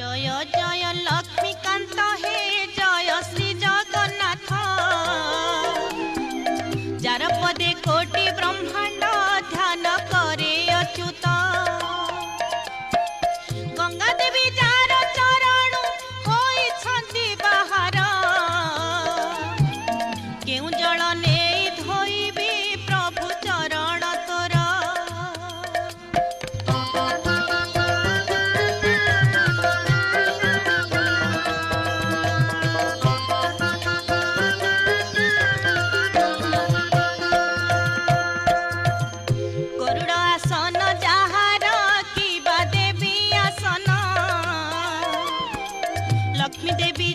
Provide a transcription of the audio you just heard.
जय जय लक्ष्मीकांत हे जय श्री जगन्नाथ जार पदे कोटि ब्रह्मांड ध्यान करे अच्युत गंगा देवी जार चरण होई छंती बाहर केउ जल ने धोइबी प्रभु चरण तोर गरुड़ आसन जहार कि देवी आसन लक्ष्मी देवी